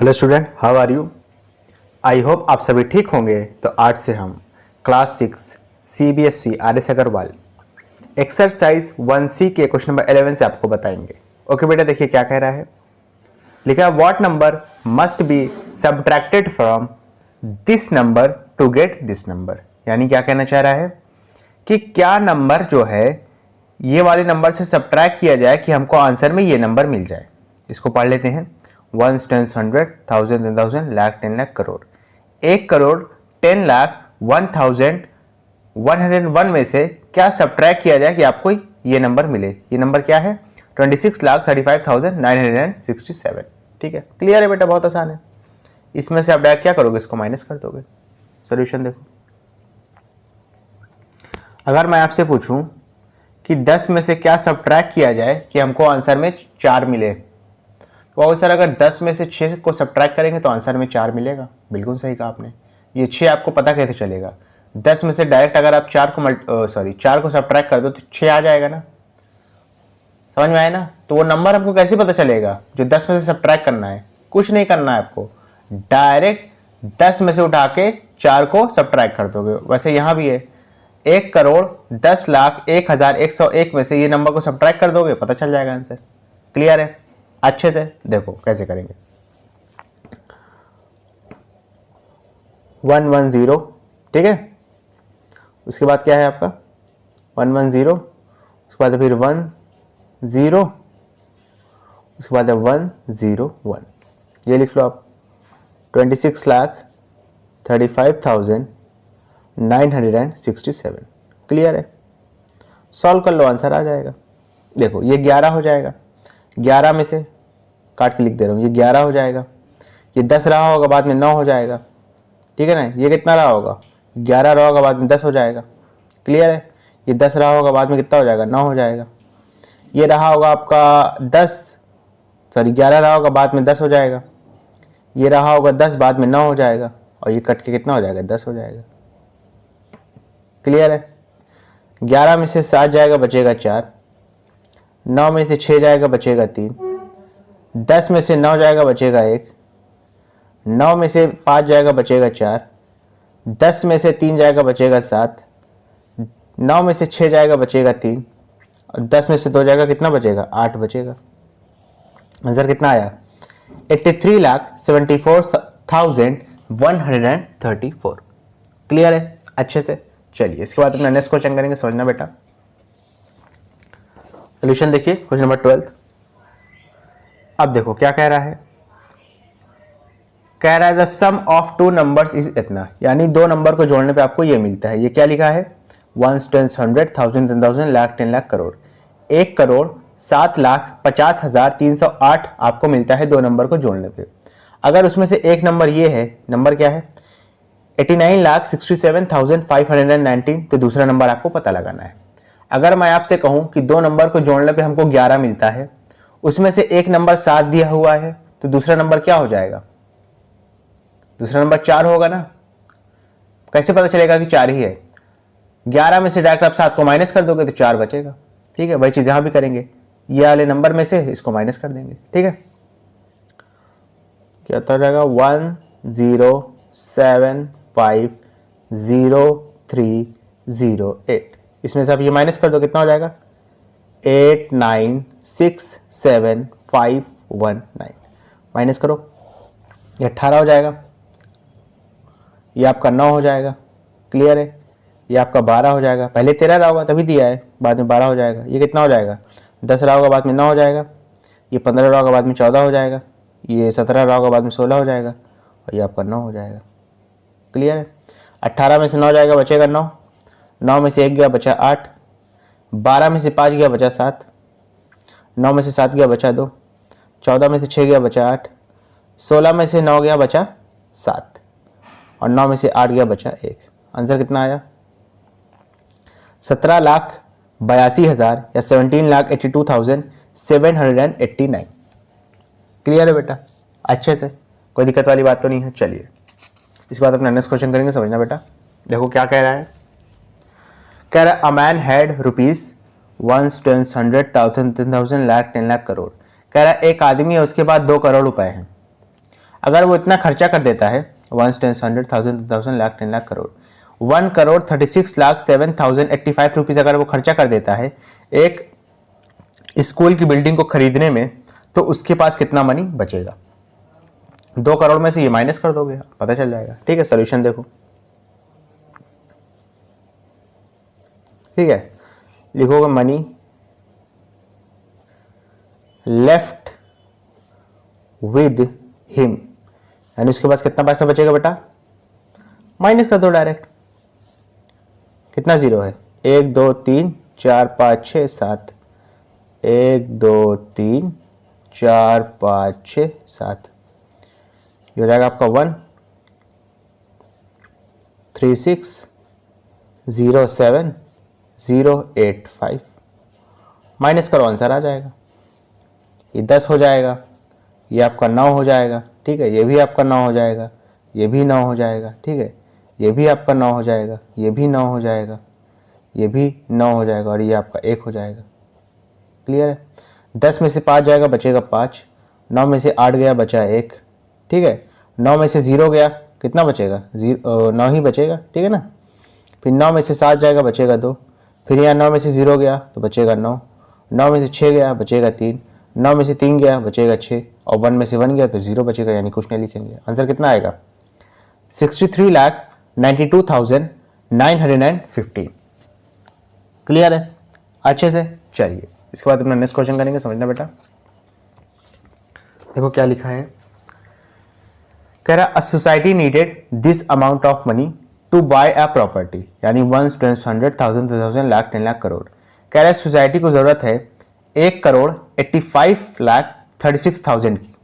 Hello student, how are you? I hope आप सभी ठीक होंगे। तो आज से हम class 6 CBSE RS Agarwal exercise 1C के क्वेश्चन नंबर 11 से आपको बताएंगे। ओके बेटा, देखिए क्या कह रहा है। लिखा है what number must be subtracted from this number to get this number. यानी क्या कहना चाह रहा है कि क्या नंबर जो है ये वाले नंबर से सब्ट्रैक्ट किया जाए कि हमको आंसर में ये नंबर मिल जाए। इसको पढ़ लेते हैं। 1 10 100 1000 10,000 लाख 10 लाख करोड़। 1 करोड़ 10 लाख 1101 में से क्या सब्ट्रैक्ट किया जाए कि आपको ये नंबर मिले। ये नंबर क्या है? 26,35,967। ठीक है, क्लियर है बेटा, बहुत आसान है। इसमें से आप डायरेक्ट क्या करोगे, इसको माइनस कर दोगे। सोल्यूशन देखो, अगर मैं आपसे पूछूं कि 10 में से क्या सब्ट्रैक्ट किया जाए कि हमको आंसर में 4 मिले, तो सर अगर 10 में से 6 को सब्ट्रैक्ट करेंगे तो आंसर में 4 मिलेगा। बिल्कुल सही कहा आपने। ये 6 आपको पता कैसे चलेगा? 10 में से डायरेक्ट अगर आप 4 को सब्ट्रैक्ट कर दो तो 6 आ जाएगा ना। समझ में आया ना? तो वो नंबर हमको कैसे पता चलेगा जो 10 में से सब्ट्रैक्ट करना है? कुछ नहीं करना है आपको, डायरेक्ट 10 में से उठा के 4 को सब्ट्रैक्ट कर दोगे। वैसे यहाँ भी है 1 करोड़ 10 लाख 1,101 में से ये नंबर को सब्ट्रैक्ट कर दोगे, पता चल जाएगा आंसर। क्लियर है? अच्छे से देखो कैसे करेंगे। 110, ठीक है। उसके बाद क्या है आपका 110, उसके बाद फिर 10, उसके बाद 101। ये लिख लो आप 26,35,967। क्लियर है? सॉल्व कर लो, आंसर आ जाएगा। देखो ये 11 हो जाएगा। 11 में से काट के लिख दे रहा हूँ, ये 11 हो जाएगा। ये 10 रहा होगा, बाद में 9 हो जाएगा। ठीक है ना? ये कितना रहा होगा? 11 रहा होगा, बाद में 10 हो जाएगा। क्लियर है? ये 10 रहा होगा, बाद में कितना हो जाएगा? 9 हो जाएगा। ये रहा होगा आपका 11 रहा होगा, बाद में 10 हो जाएगा। ये रहा होगा 10, बाद में 9 हो जाएगा। और ये कट के कितना हो जाएगा? 10 हो जाएगा। क्लियर है? 11 में से 7 जाएगा, बचेगा 4। 9 में से 6 जाएगा, बचेगा 3। 10 में से 9 जाएगा, बचेगा 1। 9 में से 5 जाएगा, बचेगा 4। 10 में से 3 जाएगा, बचेगा 7। 9 में से 6 जाएगा, बचेगा 3। और 10 में से 2 जाएगा, कितना बचेगा? 8 बचेगा। आंसर कितना आया? 83,74,134। क्लियर है? अच्छे से चलिए इसके बाद अपना नेक्स्ट क्वेश्चन करेंगे। समझना बेटा। सोल्यूशन देखिए, क्वेश्चन नंबर 12। अब देखो क्या कह रहा है। कह रहा है the sum of 2 numbers is इतना, यानी 2 नंबर को जोड़ने पे आपको ये मिलता है। ये क्या लिखा है? 1 10 100 1000 10,000 लाख 10 लाख करोड़। 1 करोड़ 7,50,308 आपको मिलता है 2 नंबर को जोड़ने पे। अगर उसमें से एक नंबर ये है, नंबर क्या है? 89,67,519, तो दूसरा नंबर आपको पता लगाना है। अगर मैं आपसे कहूं कि 2 नंबर को जोड़ने पे हमको 11 मिलता है, उसमें से एक नंबर 7 दिया हुआ है, तो दूसरा नंबर क्या हो जाएगा? दूसरा नंबर 4 होगा ना। कैसे पता चलेगा कि 4 ही है? 11 में से डायरेक्ट आप 7 को माइनस कर दोगे तो 4 बचेगा। ठीक है, वही चीज यहां भी करेंगे। ये वाले नंबर में से इसको माइनस कर देंगे। ठीक है, क्या हो जाएगा? 10750,308। इसमें से आप ये माइनस कर दो, कितना हो जाएगा? 89,67,519। माइनस करो, ये 18 हो जाएगा। ये आपका 9 हो जाएगा। क्लियर है? ये आपका 12 हो जाएगा। पहले 13 रहा होगा तभी दिया है, बाद में 12 हो जाएगा। ये कितना हो जाएगा? 10 रहा होगा, बाद में 9 हो जाएगा। ये 15 रहा होगा, बाद में 14 हो जाएगा। ये 17 रहा होगा, बाद में 16 हो जाएगा। और ये आपका 9 हो जाएगा। क्लियर है? 18 में से 9 जाएगा, बचेगा 9। 9 में से 1 गया, बचा 8। 12 में से 5 गया, बचा 7। 9 में से 7 गया, बचा 2। 14 में से 6 गया, बचा 8। 16 में से 9 गया, बचा 7। और 9 में से 8 गया, बचा 1। आंसर कितना आया? 17,82,000 या 17,82,789। क्लियर है बेटा? अच्छे से, कोई दिक्कत वाली बात तो नहीं है। चलिए इसके बाद अपना नेक्स्ट क्वेश्चन करेंगे। समझना बेटा। देखो क्या कह रहा है। कह रहा है a man had rupees 1 10 100 1000 10,000 lakh 10 lakh crore. कह रहा है एक आदमी है, उसके पास 2 करोड़ रुपए हैं। अगर वो इतना खर्चा कर देता है 1 10 100 1000 2000 लाख 10 लाख करोड़ 1,36,07,085 रुपीज़ अगर वो खर्चा कर देता है एक स्कूल की बिल्डिंग को खरीदने में, तो उसके पास कितना मनी बचेगा। 2 करोड़ में से ये माइनस कर दोगे, पता चल जाएगा। ठीक है, सोल्यूशन देखो। ठीक है, लिखोगे मनी लेफ्ट विद हिम, यानी उसके पास कितना पैसा बचेगा बेटा, माइनस कर दो डायरेक्ट। कितना जीरो है, 1 2 3 4 5 6 7, 1 2 3 4 5 6 7, ये हो जाएगा आपका 1 3 6 0 7 0 8 5, माइनस करो आंसर आ जाएगा। ये 10 हो जाएगा, ये आपका 9 हो जाएगा। ठीक है, ये भी आपका 9 हो जाएगा, ये भी 9 हो जाएगा। ठीक है, ये भी आपका 9 हो जाएगा, ये भी 9 हो जाएगा, ये भी 9 हो जाएगा, और ये आपका 1 हो जाएगा। क्लियर है। 10 में से 5 जाएगा, बचेगा 5। 9 में से 8 गया, बचा 1। ठीक है, 9 में से 0 गया, कितना बचेगा, 9 ही बचेगा। ठीक है ना। फिर 9 में से 7 जाएगा, बचेगा 2। फिर यहाँ 9 में से 0 गया तो बचेगा 9। 9 में से 6 गया, बचेगा 3। 9 में से 3 गया, बचेगा 6। और 1 में से 1 गया तो 0 बचेगा, यानी कुछ नहीं लिखेंगे। आंसर कितना आएगा, 63,92,950। क्लियर है अच्छे से। चलिए इसके बाद अपना नेक्स्ट क्वेश्चन करेंगे, समझना बेटा। देखो क्या लिखा है, कह रहा a society needed this amount of money to buy a property, यानी 1 10 100 1000 2000 लाख 10 लाख करोड़। कह रहा है सोसाइटी को जरूरत है 1,85,36,000 की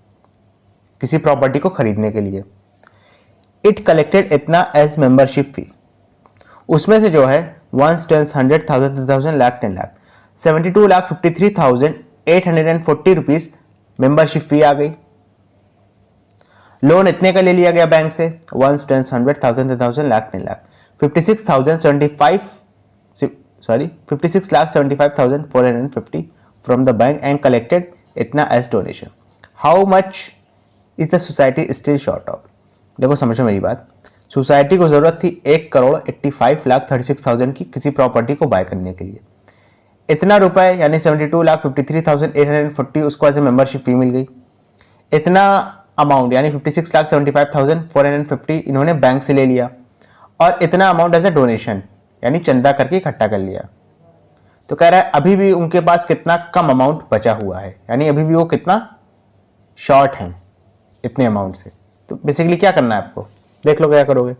किसी प्रॉपर्टी को खरीदने के लिए। इट कलेक्टेड इतना एज मेंबरशिप फी, उसमें से जो है 1 10 100 1000 2000 lakh 10 lakh 72,53,840 rupees membership fee आ गई। लोन इतने का ले लिया गया बैंक से 1 10 100 1000 2000 lakh 10 lakh 56,75,450 from the bank and collected इतना as donation. How much is the society still short of. देखो समझो मेरी बात, सोसाइटी को जरूरत थी 1,85,36,000 की किसी प्रॉपर्टी को बाय करने के लिए। इतना रुपए यानी 72,53,840 उसको एज ए मेंबरशिप फी मिल गई। इतना अमाउंट यानी 56,75,450 इन्होंने बैंक से ले लिया, और इतना अमाउंट एज ए डोनेशन यानी चंदा करके इकट्ठा कर लिया। तो कह रहा है अभी भी उनके पास कितना कम अमाउंट बचा हुआ है, यानी अभी भी वो कितना शॉर्ट हैं इतने अमाउंट से। तो बेसिकली क्या करना है आपको, देख लो क्या करोगे।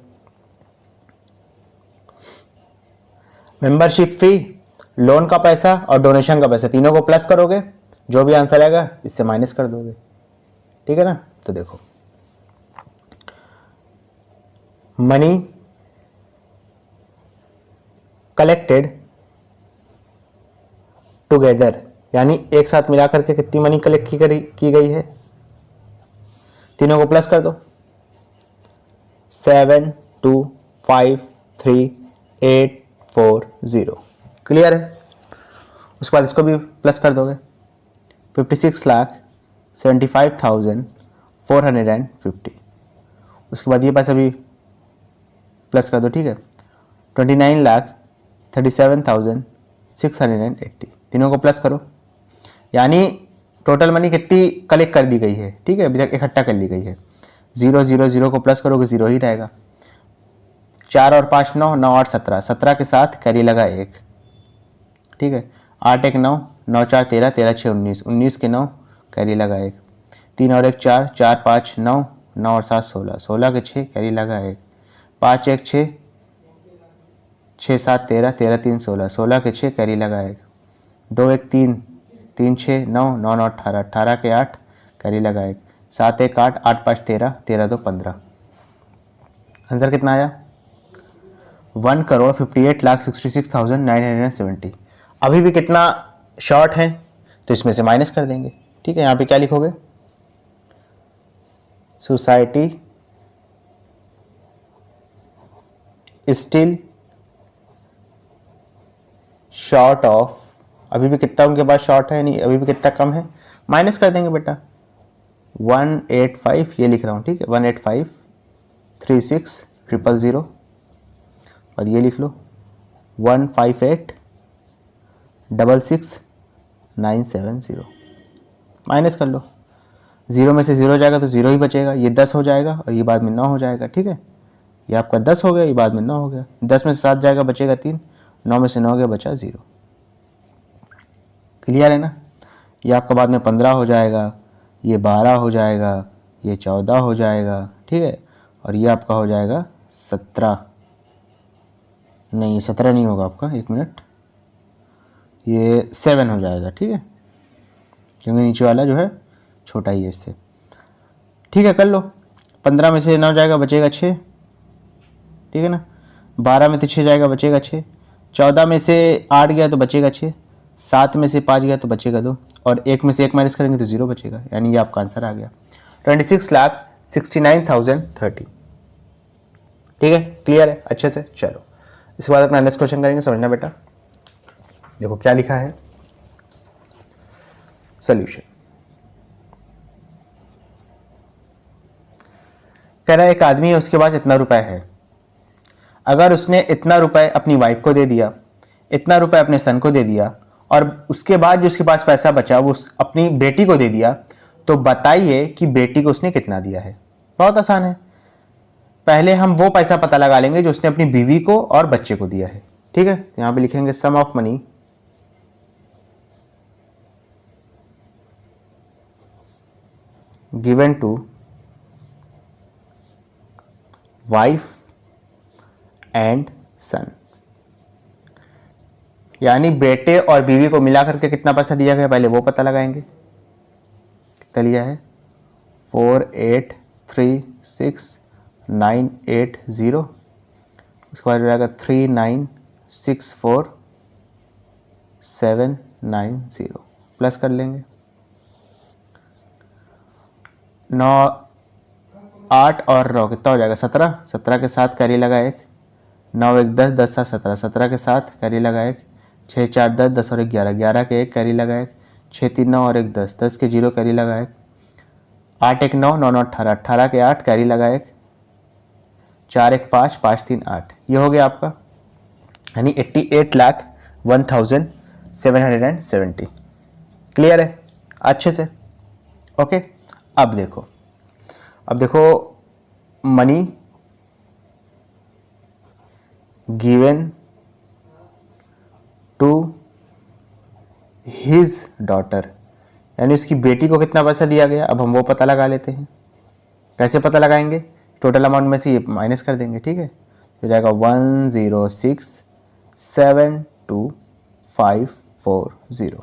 मेंबरशिप फी, लोन का पैसा और डोनेशन का पैसा तीनों को प्लस करोगे, जो भी आंसर आएगा इससे माइनस कर दोगे। ठीक है ना। तो देखो मनी कलेक्टेड टुगेदर, यानी एक साथ मिलाकर के कितनी मनी कलेक्ट की गई है, तीनों को प्लस कर दो। 7,2,5,3,8,4,0। क्लियर है। उसके बाद इसको भी प्लस कर दोगे, 56,75,450। उसके बाद ये पैसा भी प्लस कर दो। ठीक है, 29,37,680। तीनों को प्लस करो, यानी टोटल मनी कितनी कलेक्ट कर दी गई है। ठीक है, अभी तक इकट्ठा कर ली गई है। 0 0 0 को प्लस करोगे 0 ही रहेगा। 4 और 5 9, 9 और 17, 17 के साथ कैरी लगा 1। ठीक है, 8 1 9, 9 4 13, 13 6 19, 19 के 9 कैरी लगा 1। 3 और 1 4, 4 5 9, 9 और 7 16, 16 के 6 कैरी लगा 1। 5 1 6, 6 7 13, 13 3 16, 16 के 6 कैरी लगा 1। 2 1 3, 3 6 9, 9 9 18, 18 के 8 कैरी लगा 1। 7 1 8, 8 5 13, 13 2 15। आंसर कितना आया, 1,58,66,970। अभी भी कितना शॉर्ट है, तो इसमें से माइनस कर देंगे। ठीक है, यहाँ पे क्या लिखोगे, सोसाइटी स्टिल शॉर्ट ऑफ, अभी भी कितना उनके पास शॉर्ट है, नहीं अभी भी कितना कम है, माइनस कर देंगे बेटा। 185 ये लिख रहा हूँ, ठीक है, 1853600, और ये लिख लो 158666970, माइनस कर लो। 0 में से 0 जाएगा तो 0 ही बचेगा, ये 10 हो जाएगा और ये बाद में 9 हो जाएगा, ठीक है। ये आपका 10 हो गया, ये बाद में 9 हो गया। 10 में से 7 जाएगा, बचेगा 3, 9 में से 9 गया, बचा 0। क्लियर है ना। ये आपका बाद में 15 हो जाएगा, ये 12 हो जाएगा, ये 14 हो जाएगा, ठीक है, और ये आपका हो जाएगा 17, नहीं 17 नहीं होगा आपका, 1 मिनट, ये 7 हो जाएगा, ठीक है, क्योंकि नीचे वाला जो है छोटा ही है इससे, ठीक है। कर लो। 15 में से 9 जाएगा, बचेगा 6, ठीक है ना। 12 में से 6 जाएगा, बचेगा 6। 14 में से 8 गया तो बचेगा 6। 7 में से 5 गया तो बचेगा 2, और 1 में से 1 माइनस करेंगे तो 0 बचेगा, यानी ये आपका आंसर आ गया 26,69,030, ठीक है। क्लियर है अच्छे से। चलो इसके बाद अपना नेक्स्ट क्वेश्चन करेंगे, समझना बेटा। देखो क्या लिखा है सॉल्यूशन। कह रहा है एक आदमी है, उसके पास इतना रुपए है। अगर उसने इतना रुपए अपनी वाइफ को दे दिया, इतना रुपए अपने सन को दे दिया, और उसके बाद जो उसके पास पैसा बचा वो अपनी बेटी को दे दिया, तो बताइए कि बेटी को उसने कितना दिया है। बहुत आसान है। पहले हम वो पैसा पता लगा लेंगे जो उसने अपनी बीवी को और बच्चे को दिया है, ठीक है। यहां पे लिखेंगे sum of money given to wife and son, यानी बेटे और बीवी को मिला करके कितना पैसा दिया गया पहले वो पता लगाएंगे। कितना लिया है 4836980, उसके बाद रहेगा 3964790, प्लस कर लेंगे 9 8 और 9 कितना हो जाएगा 17। 17 के साथ कैरी लगा 1, 9 1 10, 10 7 17, 17 के साथ कैरी लगा 1, 6 4 10, 10 और 1 11, 11 के 1 कैरी लगा 1, 6 3 9 और 1 10, 10 के 0 कैरी लगा 1, 8 1 9, 9 9 18, 18 के 8 कैरी लगा 1, 4 1 5, 5 3 8, ये हो गया आपका, यानी 88,01,770। क्लियर है अच्छे से, ओके। अब देखो money given to his daughter, यानी उसकी बेटी को कितना पैसा दिया गया। अब हम वो पता लगा लेते हैं। कैसे पता लगाएंगे, टोटल अमाउंट में से ये माइनस कर देंगे, ठीक है। तो जाएगा 10672,540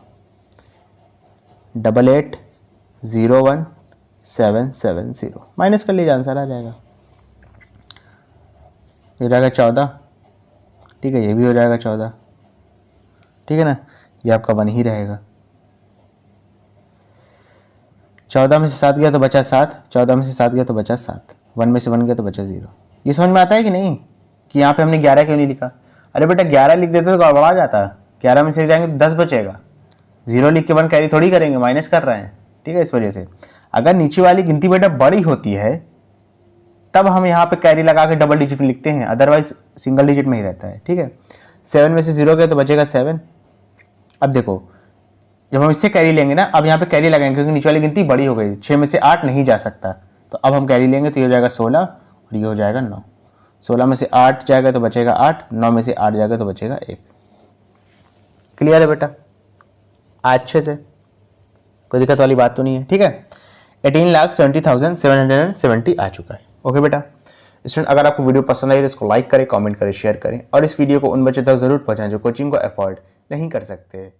88,01,770, माइनस कर लीजिए, आंसर आ जाएगा। ये जाएगा 14, ठीक है, ये भी हो जाएगा 14, ठीक है ना। ये आपका 1 ही रहेगा। 14 में से 7 गया तो बचा 7, 14 में से 7 गया तो बचा 7, 1 में से 1 गया तो बचा 0। ये समझ में आता है कि नहीं कि यहाँ पे हमने 11 क्यों नहीं लिखा। अरे बेटा 11 लिख देते तो गड़बड़ा जाता। 11 में से जाएंगे तो 10 बचेगा, 0 लिख के 1 कैरी थोड़ी करेंगे, माइनस कर रहे हैं, ठीक है। इस वजह से अगर नीचे वाली गिनती बेटा बड़ी होती है तब हम यहाँ पे कैरी लगा के डबल डिजिट में लिखते हैं, अदरवाइज सिंगल डिजिट में ही रहता है, ठीक है। 7 में से 0 गया तो बचेगा 7। अब देखो जब हम इससे कैरी लेंगे ना, अब यहाँ पे कैरी लगाएंगे क्योंकि नीचे वाली गिनती बड़ी हो गई, 6 में से 8 नहीं जा सकता, तो अब हम कैरी लेंगे तो ये हो जाएगा 16 और ये हो जाएगा 9। 16 में से 8 जाएगा तो बचेगा 8, 9 में से 8 जाएगा तो बचेगा 1। क्लियर है बेटा अच्छे से, कोई दिक्कत वाली बात तो नहीं है, ठीक है। 18,70,770 आ चुका है, ओके बेटा। स्टूडेंट अगर आपको वीडियो पसंद आई तो इसको लाइक करें, कमेंट करें, शेयर करें, और इस वीडियो को उन बच्चों तक जरूर पहुंचाएं जो कोचिंग को अफोर्ड नहीं कर सकते।